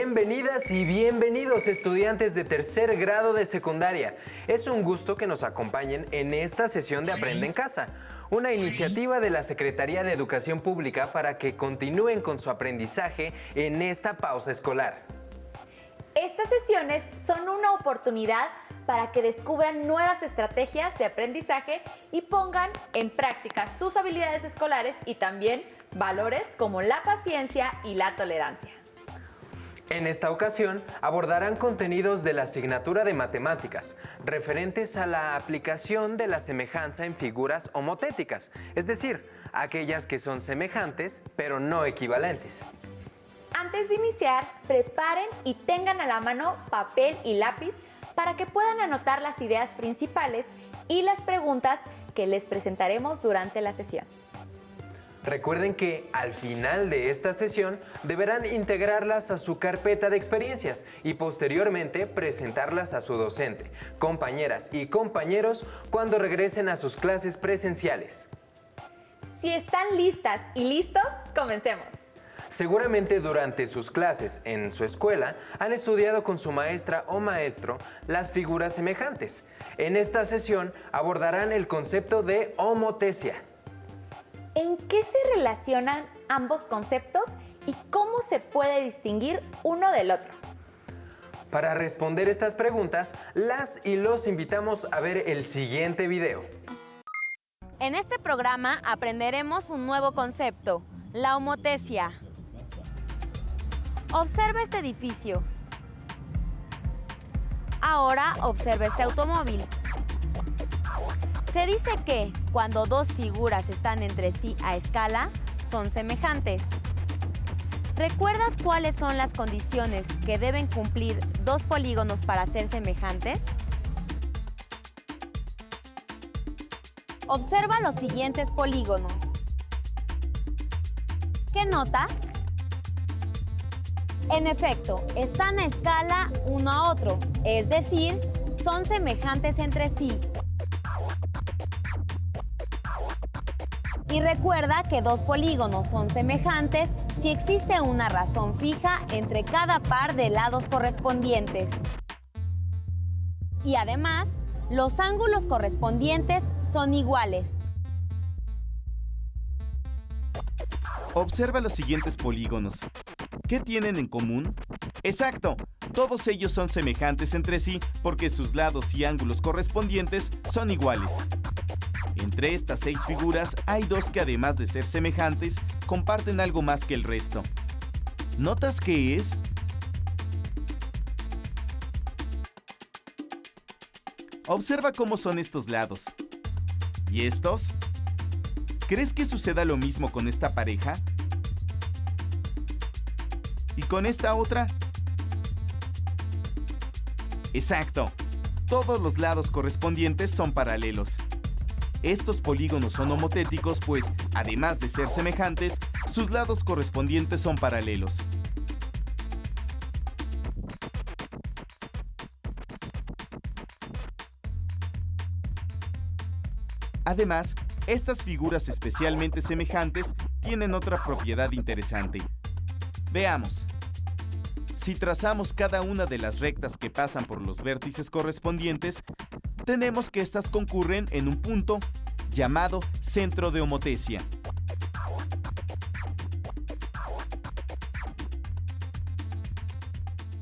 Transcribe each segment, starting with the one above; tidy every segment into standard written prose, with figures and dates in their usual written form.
Bienvenidas y bienvenidos estudiantes de tercer grado de secundaria. Es un gusto que nos acompañen en esta sesión de Aprende en Casa, una iniciativa de la Secretaría de Educación Pública para que continúen con su aprendizaje en esta pausa escolar. Estas sesiones son una oportunidad para que descubran nuevas estrategias de aprendizaje y pongan en práctica sus habilidades escolares y también valores como la paciencia y la tolerancia. En esta ocasión abordarán contenidos de la asignatura de matemáticas referentes a la aplicación de la semejanza en figuras homotéticas, es decir, aquellas que son semejantes pero no equivalentes. Antes de iniciar, preparen y tengan a la mano papel y lápiz para que puedan anotar las ideas principales y las preguntas que les presentaremos durante la sesión. Recuerden que al final de esta sesión deberán integrarlas a su carpeta de experiencias y posteriormente presentarlas a su docente, compañeras y compañeros cuando regresen a sus clases presenciales. Si están listas y listos, comencemos. Seguramente durante sus clases en su escuela han estudiado con su maestra o maestro las figuras semejantes. En esta sesión abordarán el concepto de homotecia. ¿En qué se relacionan ambos conceptos y cómo se puede distinguir uno del otro? Para responder estas preguntas, las y los invitamos a ver el siguiente video. En este programa aprenderemos un nuevo concepto, la homotecia. Observa este edificio. Ahora observa este automóvil. Se dice que cuando dos figuras están entre sí a escala, son semejantes. ¿Recuerdas cuáles son las condiciones que deben cumplir dos polígonos para ser semejantes? Observa los siguientes polígonos. ¿Qué notas? En efecto, están a escala uno a otro, es decir, son semejantes entre sí. Y recuerda que dos polígonos son semejantes si existe una razón fija entre cada par de lados correspondientes. Y además, los ángulos correspondientes son iguales. Observa los siguientes polígonos. ¿Qué tienen en común? ¡Exacto! Todos ellos son semejantes entre sí porque sus lados y ángulos correspondientes son iguales. Entre estas 6 figuras hay 2 que además de ser semejantes, comparten algo más que el resto. ¿Notas qué es? Observa cómo son estos lados. ¿Y estos? ¿Crees que suceda lo mismo con esta pareja? ¿Y con esta otra? Exacto. Todos los lados correspondientes son paralelos. Estos polígonos son homotéticos, pues, además de ser semejantes, sus lados correspondientes son paralelos. Además, estas figuras especialmente semejantes tienen otra propiedad interesante. Veamos. Si trazamos cada una de las rectas que pasan por los vértices correspondientes, tenemos que estas concurren en un punto llamado centro de homotecia.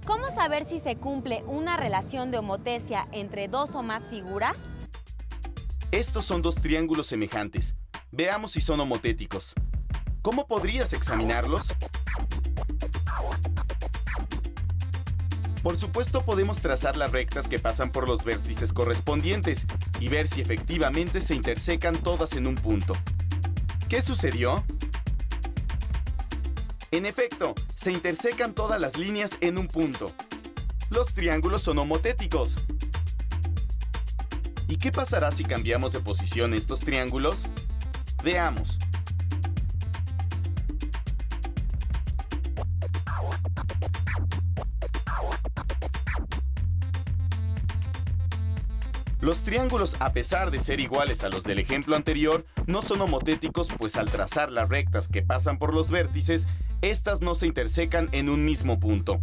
¿Cómo saber si se cumple una relación de homotecia entre dos o más figuras? Estos son dos triángulos semejantes. Veamos si son homotéticos. ¿Cómo podrías examinarlos? Por supuesto, podemos trazar las rectas que pasan por los vértices correspondientes y ver si efectivamente se intersecan todas en un punto. ¿Qué sucedió? En efecto, se intersecan todas las líneas en un punto. Los triángulos son homotéticos. ¿Y qué pasará si cambiamos de posición estos triángulos? Veamos. Los triángulos, a pesar de ser iguales a los del ejemplo anterior, no son homotéticos, pues al trazar las rectas que pasan por los vértices, estas no se intersecan en un mismo punto.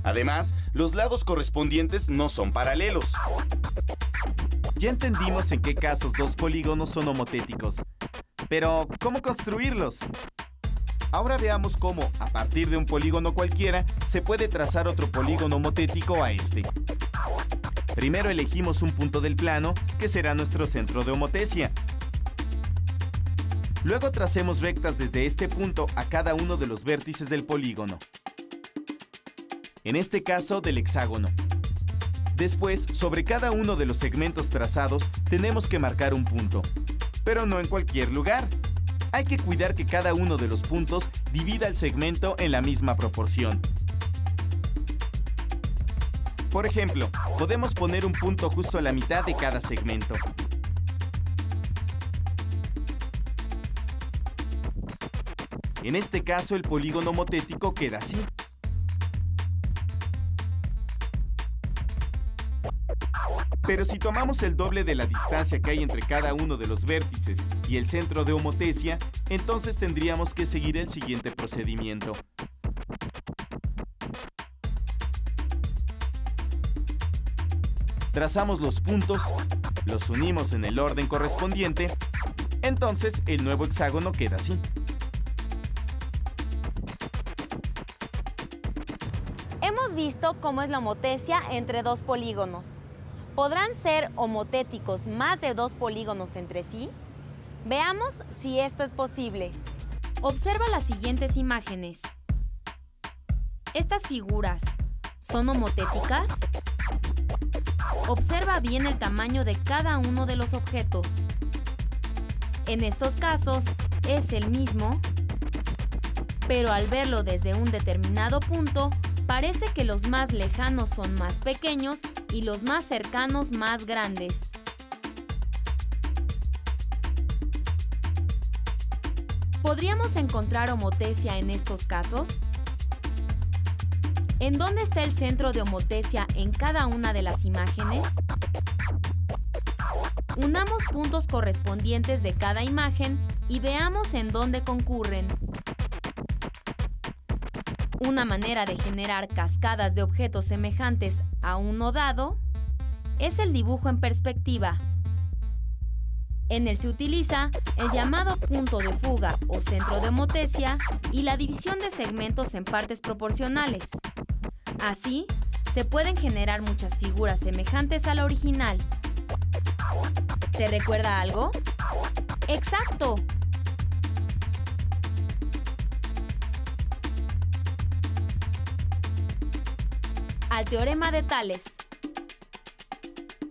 Además, los lados correspondientes no son paralelos. Ya entendimos en qué casos dos polígonos son homotéticos. Pero, ¿cómo construirlos? Ahora veamos cómo, a partir de un polígono cualquiera, se puede trazar otro polígono homotético a este. Primero elegimos un punto del plano, que será nuestro centro de homotesia. Luego tracemos rectas desde este punto a cada uno de los vértices del polígono. En este caso, del hexágono. Después, sobre cada uno de los segmentos trazados, tenemos que marcar un punto. Pero no en cualquier lugar. Hay que cuidar que cada uno de los puntos divida el segmento en la misma proporción. Por ejemplo, podemos poner un punto justo a la mitad de cada segmento. En este caso, el polígono homotético queda así. Pero si tomamos el doble de la distancia que hay entre cada uno de los vértices y el centro de homotesia, entonces tendríamos que seguir el siguiente procedimiento. Trazamos los puntos, los unimos en el orden correspondiente, entonces el nuevo hexágono queda así. Hemos visto cómo es la homotesia entre dos polígonos. ¿Podrán ser homotéticos más de dos polígonos entre sí? Veamos si esto es posible. Observa las siguientes imágenes. ¿Estas figuras son homotéticas? Observa bien el tamaño de cada uno de los objetos. En estos casos es el mismo, pero al verlo desde un determinado punto, parece que los más lejanos son más pequeños y los más cercanos más grandes. ¿Podríamos encontrar homotesia en estos casos? ¿En dónde está el centro de homotesia en cada una de las imágenes? Unamos puntos correspondientes de cada imagen y veamos en dónde concurren. Una manera de generar cascadas de objetos semejantes a uno dado es el dibujo en perspectiva. En él se utiliza el llamado punto de fuga o centro de homotesia y la división de segmentos en partes proporcionales. Así, se pueden generar muchas figuras semejantes a la original. ¿Te recuerda algo? ¡Exacto! Al teorema de Tales.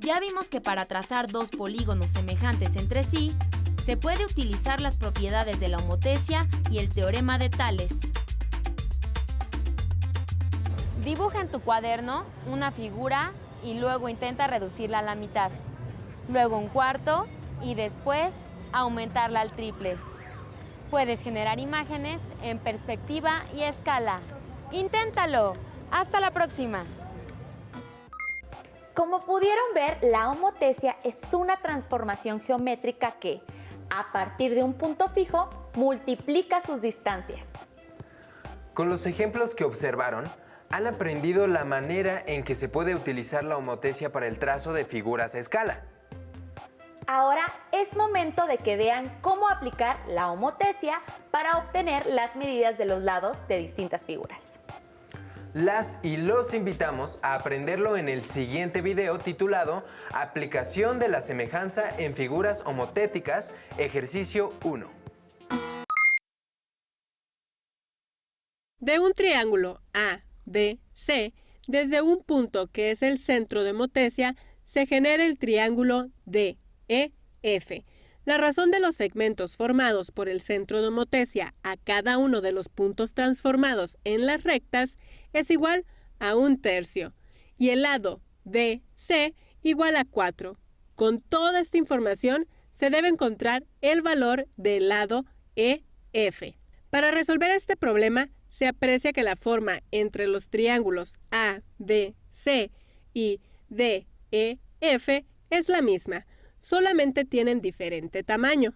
Ya vimos que para trazar dos polígonos semejantes entre sí, se puede utilizar las propiedades de la homotesia y el teorema de Tales. Dibuja en tu cuaderno una figura y luego intenta reducirla a la mitad, luego un cuarto y después aumentarla al triple. Puedes generar imágenes en perspectiva y escala. ¡Inténtalo! ¡Hasta la próxima! Como pudieron ver, la homotesia es una transformación geométrica que, a partir de un punto fijo, multiplica sus distancias. Con los ejemplos que observaron, han aprendido la manera en que se puede utilizar la homotesia para el trazo de figuras a escala. Ahora es momento de que vean cómo aplicar la homotesia para obtener las medidas de los lados de distintas figuras. Las y los invitamos a aprenderlo en el siguiente video titulado Aplicación de la semejanza en figuras homotéticas, ejercicio 1. De un triángulo ABC, desde un punto que es el centro de homotesia, se genera el triángulo DEF. La razón de los segmentos formados por el centro de homotesia a cada uno de los puntos transformados en las rectas es igual a 1/3 y el lado DC igual a 4. Con toda esta información se debe encontrar el valor del lado EF. Para resolver este problema se aprecia que la forma entre los triángulos ABC y DEF es la misma, solamente tienen diferente tamaño.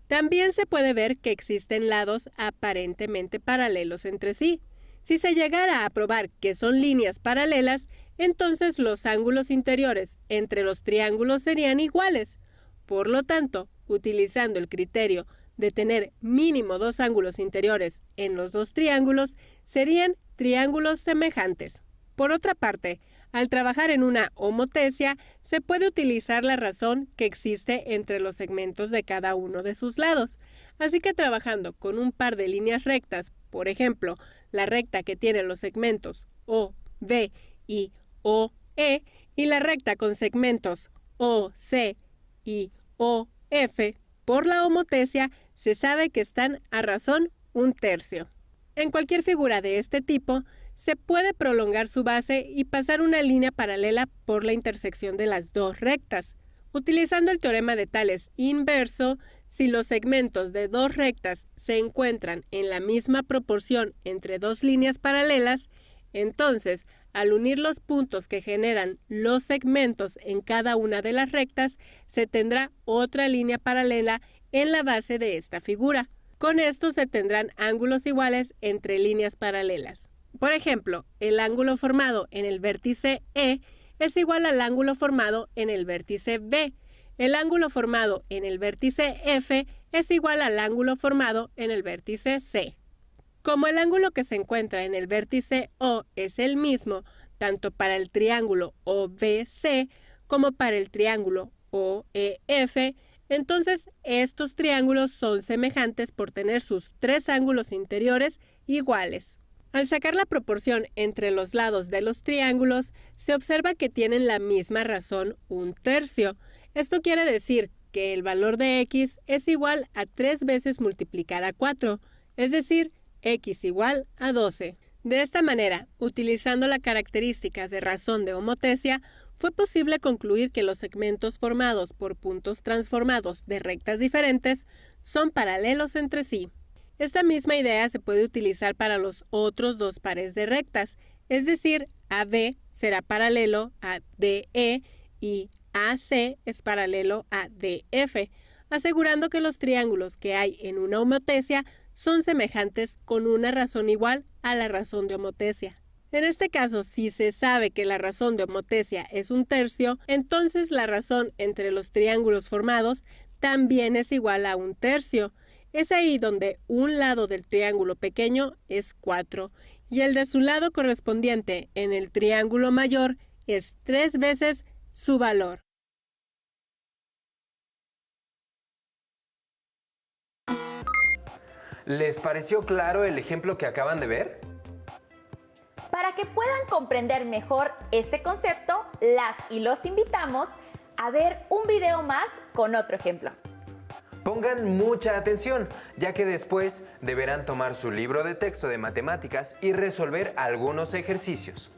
También se puede ver que existen lados aparentemente paralelos entre sí. Si se llegara a probar que son líneas paralelas, entonces los ángulos interiores entre los triángulos serían iguales. Por lo tanto, utilizando el criterio de tener mínimo 2 ángulos interiores en los 2 triángulos, serían triángulos semejantes. Por otra parte, al trabajar en una homotesia, se puede utilizar la razón que existe entre los segmentos de cada uno de sus lados. Así que trabajando con un par de líneas rectas, por ejemplo, la recta que tiene los segmentos OB y OE, y la recta con segmentos OC y OF, por la homotesia se sabe que están a razón 1/3. En cualquier figura de este tipo, se puede prolongar su base y pasar una línea paralela por la intersección de las 2 rectas. Utilizando el teorema de Tales inverso, si los segmentos de 2 rectas se encuentran en la misma proporción entre 2 líneas paralelas, entonces, al unir los puntos que generan los segmentos en cada una de las rectas, se tendrá otra línea paralela en la base de esta figura. Con esto se tendrán ángulos iguales entre líneas paralelas. Por ejemplo, el ángulo formado en el vértice E es igual al ángulo formado en el vértice B. El ángulo formado en el vértice F es igual al ángulo formado en el vértice C. Como el ángulo que se encuentra en el vértice O es el mismo, tanto para el triángulo OBC como para el triángulo OEF, entonces estos triángulos son semejantes por tener sus 3 ángulos interiores iguales. Al sacar la proporción entre los lados de los triángulos, se observa que tienen la misma razón 1/3. Esto quiere decir que el valor de x es igual a 3 veces multiplicar a 4, es decir, x igual a 12. De esta manera, utilizando la característica de razón de homotesia, fue posible concluir que los segmentos formados por puntos transformados de rectas diferentes son paralelos entre sí. Esta misma idea se puede utilizar para los otros 2 pares de rectas, es decir, AB será paralelo a DE y AC es paralelo a DF, asegurando que los triángulos que hay en una homotesia son semejantes con una razón igual a la razón de homotesia. En este caso, si se sabe que la razón de homotesia es 1/3, entonces la razón entre los triángulos formados también es igual a 1/3. Es ahí donde un lado del triángulo pequeño es 4 y el de su lado correspondiente en el triángulo mayor es 3 veces su valor. ¿Les pareció claro el ejemplo que acaban de ver? Para que puedan comprender mejor este concepto, las y los invitamos a ver un video más con otro ejemplo. Pongan mucha atención, ya que después deberán tomar su libro de texto de matemáticas y resolver algunos ejercicios.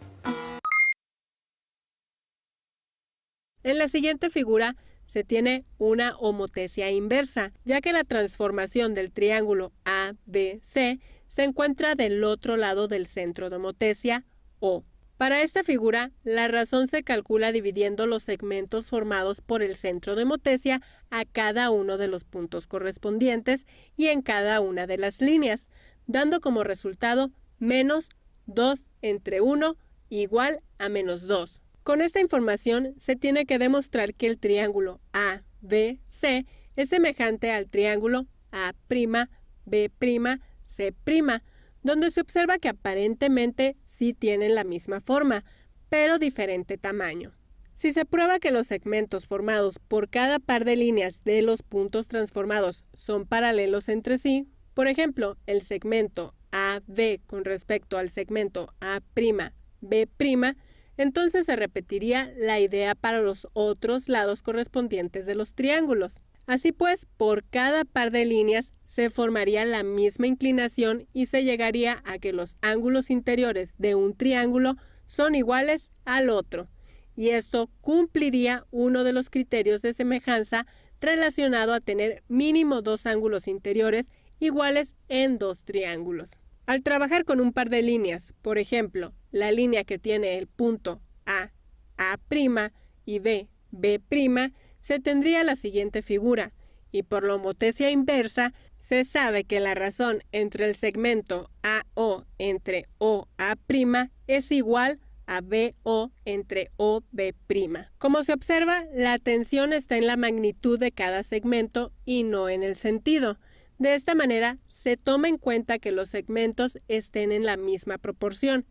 En la siguiente figura se tiene una homotesia inversa, ya que la transformación del triángulo ABC se encuentra del otro lado del centro de homotesia O. Para esta figura, la razón se calcula dividiendo los segmentos formados por el centro de homotesia a cada uno de los puntos correspondientes y en cada una de las líneas, dando como resultado menos 2 entre 1 igual a menos 2. Con esta información se tiene que demostrar que el triángulo ABC es semejante al triángulo A'B'C', donde se observa que aparentemente sí tienen la misma forma, pero diferente tamaño. Si se prueba que los segmentos formados por cada par de líneas de los puntos transformados son paralelos entre sí, por ejemplo, el segmento AB con respecto al segmento A'B', entonces se repetiría la idea para los otros lados correspondientes de los triángulos. Así pues, por cada par de líneas se formaría la misma inclinación y se llegaría a que los ángulos interiores de un triángulo son iguales al otro. Y esto cumpliría uno de los criterios de semejanza relacionado a tener mínimo 2 ángulos interiores iguales en 2 triángulos. Al trabajar con un par de líneas, por ejemplo, la línea que tiene el punto A', y B', se tendría la siguiente figura, y por la homotesia inversa, se sabe que la razón entre el segmento AO entre OA' es igual a BO entre OB'. Como se observa, la atención está en la magnitud de cada segmento y no en el sentido. De esta manera, se toma en cuenta que los segmentos estén en la misma proporción.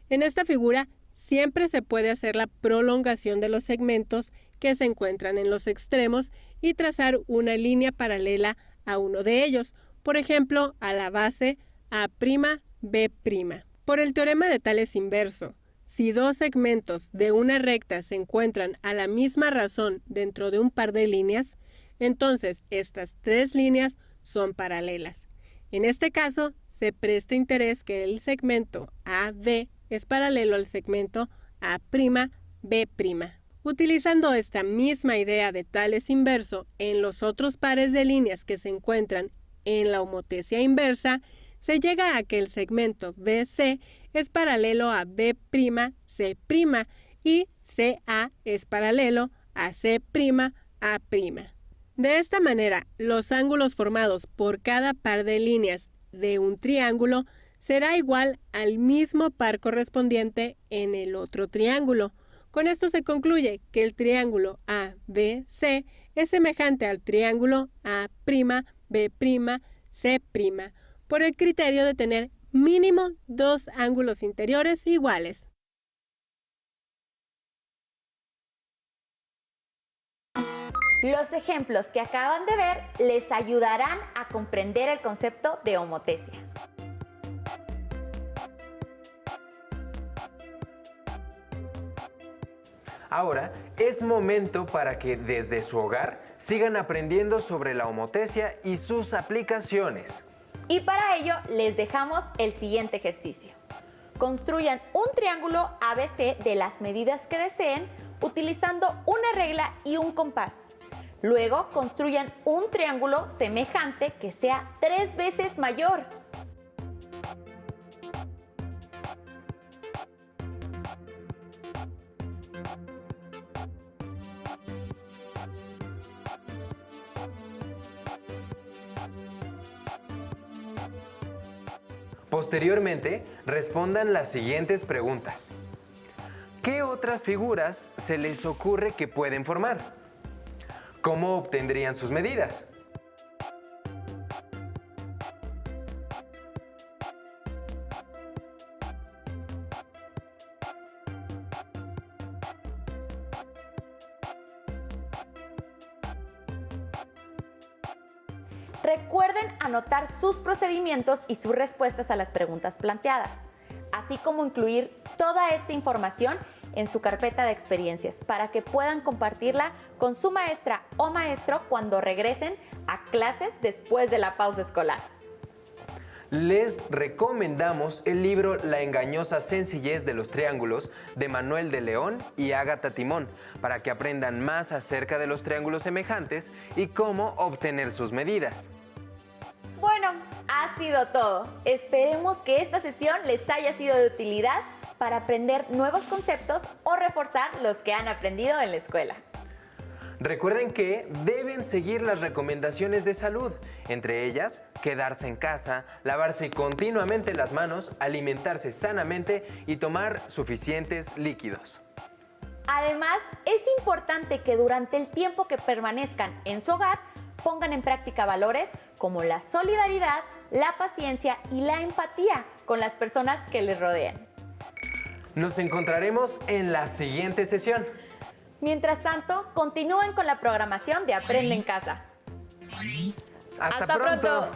En esta figura, siempre se puede hacer la prolongación de los segmentos que se encuentran en los extremos y trazar una línea paralela a uno de ellos, por ejemplo, a la base A'B'. Por el teorema de Tales inverso, si dos segmentos de una recta se encuentran a la misma razón dentro de un par de líneas, entonces estas tres líneas son paralelas. En este caso, se presta interés que el segmento AB es paralelo al segmento A'B'. Utilizando esta misma idea de Tales inverso en los otros pares de líneas que se encuentran en la homotesia inversa, se llega a que el segmento BC es paralelo a B'C' y CA es paralelo a C'A'. De esta manera, los ángulos formados por cada par de líneas de un triángulo será igual al mismo par correspondiente en el otro triángulo. Con esto se concluye que el triángulo ABC es semejante al triángulo A'B', C', por el criterio de tener mínimo dos ángulos interiores iguales. Los ejemplos que acaban de ver les ayudarán a comprender el concepto de homotesia. Ahora es momento para que desde su hogar sigan aprendiendo sobre la homotesia y sus aplicaciones. Y para ello les dejamos el siguiente ejercicio. Construyan un triángulo ABC de las medidas que deseen utilizando una regla y un compás. Luego construyan un triángulo semejante que sea 3 veces mayor. Posteriormente, respondan las siguientes preguntas. ¿Qué otras figuras se les ocurre que pueden formar? ¿Cómo obtendrían sus medidas? Recuerden anotar sus procedimientos y sus respuestas a las preguntas planteadas, así como incluir toda esta información en su carpeta de experiencias para que puedan compartirla con su maestra o maestro cuando regresen a clases después de la pausa escolar. Les recomendamos el libro La engañosa sencillez de los triángulos de Manuel de León y Ágata Timón para que aprendan más acerca de los triángulos semejantes y cómo obtener sus medidas. Bueno, ha sido todo. Esperemos que esta sesión les haya sido de utilidad para aprender nuevos conceptos o reforzar los que han aprendido en la escuela. Recuerden que deben seguir las recomendaciones de salud, entre ellas quedarse en casa, lavarse continuamente las manos, alimentarse sanamente y tomar suficientes líquidos. Además, es importante que durante el tiempo que permanezcan en su hogar pongan en práctica valores como la solidaridad, la paciencia y la empatía con las personas que les rodean. Nos encontraremos en la siguiente sesión. Mientras tanto, continúen con la programación de Aprende en Casa. ¡Hasta pronto!